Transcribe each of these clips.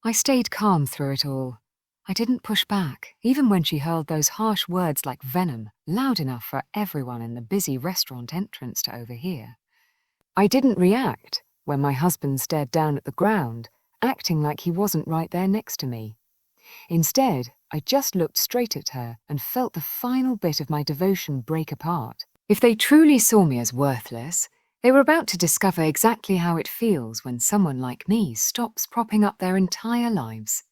I stayed calm through it all. I didn't push back, even when she hurled those harsh words like venom, loud enough for everyone in the busy restaurant entrance to overhear. I didn't react when my husband stared down at the ground, acting like he wasn't right there next to me. Instead, I just looked straight at her and felt the final bit of my devotion break apart. If they truly saw me as worthless, they were about to discover exactly how it feels when someone like me stops propping up their entire lives.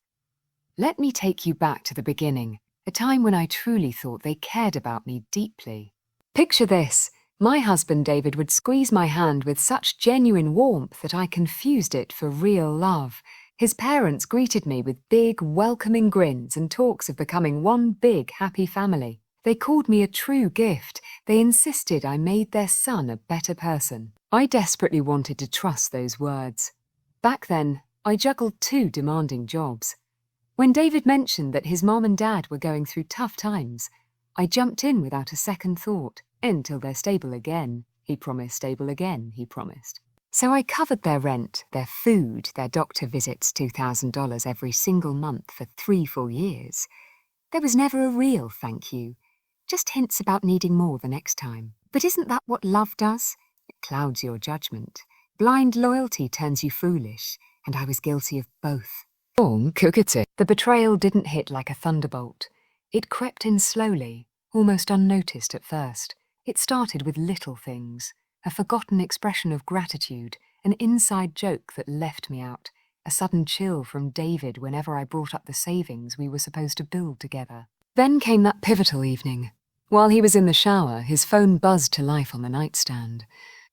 Let me take you back to the beginning, a time when I truly thought they cared about me deeply. Picture this. My husband David would squeeze my hand with such genuine warmth that I confused it for real love. His parents greeted me with big, welcoming grins and talks of becoming one big, happy family. They called me a true gift. They insisted I made their son a better person. I desperately wanted to trust those words. Back then, I juggled 2 demanding jobs. When David mentioned that his mom and dad were going through tough times, I jumped in without a second thought. Until they're stable again, he promised, stable again, he promised. So I covered their rent, their food, their doctor visits, $2,000 every single month for 3 full years. There was never a real thank you, just hints about needing more the next time. But isn't that what love does? It clouds your judgment. Blind loyalty turns you foolish, and I was guilty of both. The betrayal didn't hit like a thunderbolt. It crept in slowly, almost unnoticed at first. It started with little things, a forgotten expression of gratitude, an inside joke that left me out, a sudden chill from David whenever I brought up the savings we were supposed to build together. Then came that pivotal evening. While he was in the shower, his phone buzzed to life on the nightstand.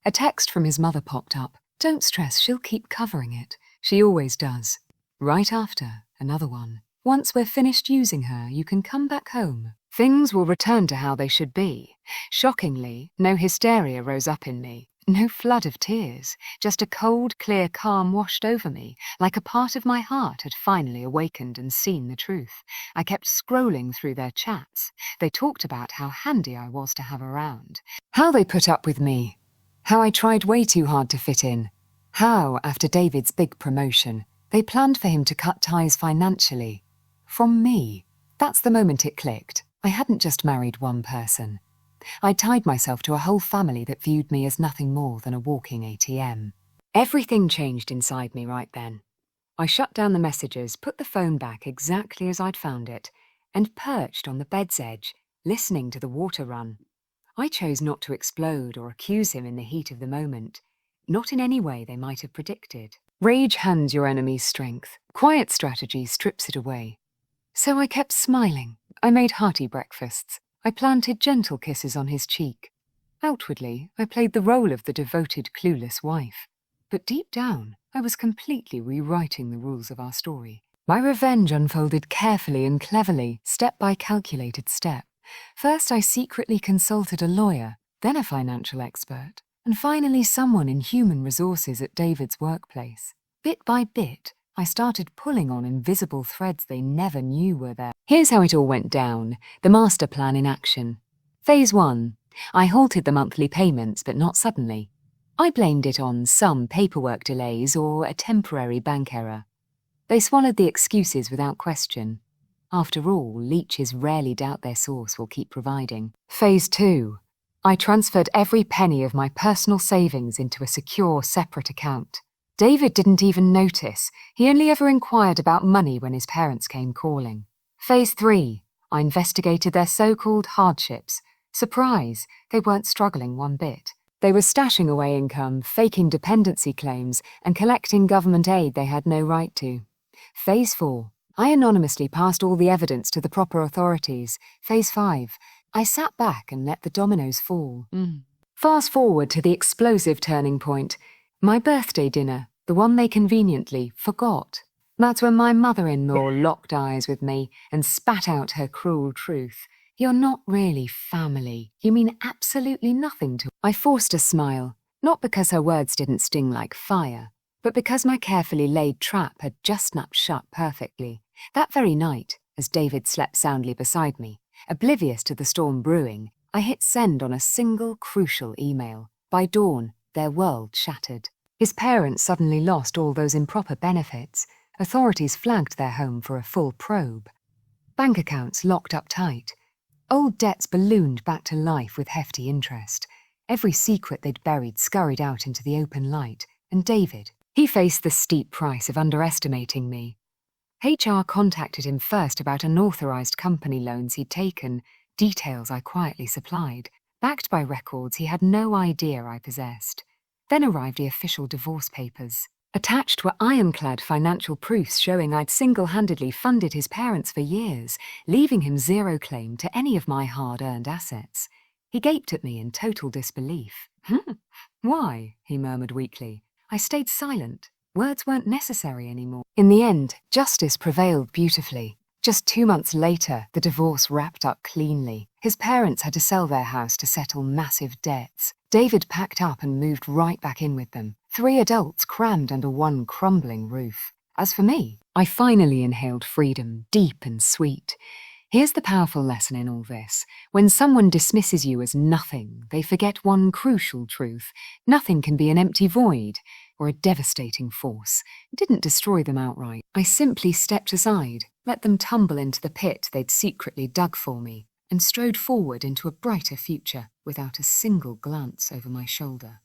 A text from his mother popped up. Don't stress, she'll keep covering it. She always does. Right after, another one. Once we're finished using her, you can come back home. Things will return to how they should be. Shockingly, no hysteria rose up in me. No flood of tears. Just a cold, clear calm washed over me, like a part of my heart had finally awakened and seen the truth. I kept scrolling through their chats. They talked about how handy I was to have around. How they put up with me. How I tried way too hard to fit in. How, after David's big promotion, they planned for him to cut ties financially. From me. That's the moment it clicked. I hadn't just married one person. I'd tied myself to a whole family that viewed me as nothing more than a walking ATM. Everything changed inside me right then. I shut down the messages, put the phone back exactly as I'd found it, and perched on the bed's edge, listening to the water run. I chose not to explode or accuse him in the heat of the moment, not in any way they might have predicted. Rage hands your enemy's strength. Quiet strategy strips it away. So I kept smiling. I made hearty breakfasts. I planted gentle kisses on his cheek. Outwardly, I played the role of the devoted, clueless wife. But deep down, I was completely rewriting the rules of our story. My revenge unfolded carefully and cleverly, step by calculated step. First, I secretly consulted a lawyer, then a financial expert, and finally someone in human resources at David's workplace. Bit by bit, I started pulling on invisible threads they never knew were there. Here's how it all went down, the master plan in action. Phase 1. I halted the monthly payments, but not suddenly. I blamed it on some paperwork delays or a temporary bank error. They swallowed the excuses without question. After all, leeches rarely doubt their source will keep providing. Phase 2. I transferred every penny of my personal savings into a secure, separate account. David didn't even notice. He only ever inquired about money when his parents came calling. Phase 3. I investigated their so-called hardships. Surprise, they weren't struggling one bit. They were stashing away income, faking dependency claims, and collecting government aid they had no right to. Phase 4. I anonymously passed all the evidence to the proper authorities. Phase 5. I sat back and let the dominoes fall. Fast forward to the explosive turning point. My birthday dinner, the one they conveniently forgot. That's when my mother-in-law locked eyes with me and spat out her cruel truth. You're not really family. You mean absolutely nothing to... I forced a smile, not because her words didn't sting like fire, but because my carefully laid trap had just snapped shut perfectly. That very night, as David slept soundly beside me, oblivious to the storm brewing, I hit send on a single crucial email. By dawn, their world shattered. His parents suddenly lost all those improper benefits. Authorities flagged their home for a full probe. Bank accounts locked up tight. Old debts ballooned back to life with hefty interest. Every secret they'd buried scurried out into the open light, and David, he faced the steep price of underestimating me. HR contacted him first about unauthorized company loans he'd taken, details I quietly supplied, backed by records he had no idea I possessed. Then arrived the official divorce papers. Attached were ironclad financial proofs showing I'd single-handedly funded his parents for years, leaving him zero claim to any of my hard-earned assets. He gaped at me in total disbelief. Why? He murmured weakly. I stayed silent. Words weren't necessary anymore. In the end, justice prevailed beautifully. Just 2 months later, the divorce wrapped up cleanly. His parents had to sell their house to settle massive debts. David packed up and moved right back in with them. 3 adults crammed under one crumbling roof. As for me, I finally inhaled freedom, deep and sweet. Here's the powerful lesson in all this. When someone dismisses you as nothing, they forget one crucial truth. Nothing can be an empty void or a devastating force. It didn't destroy them outright. I simply stepped aside, let them tumble into the pit they'd secretly dug for me, and strode forward into a brighter future without a single glance over my shoulder.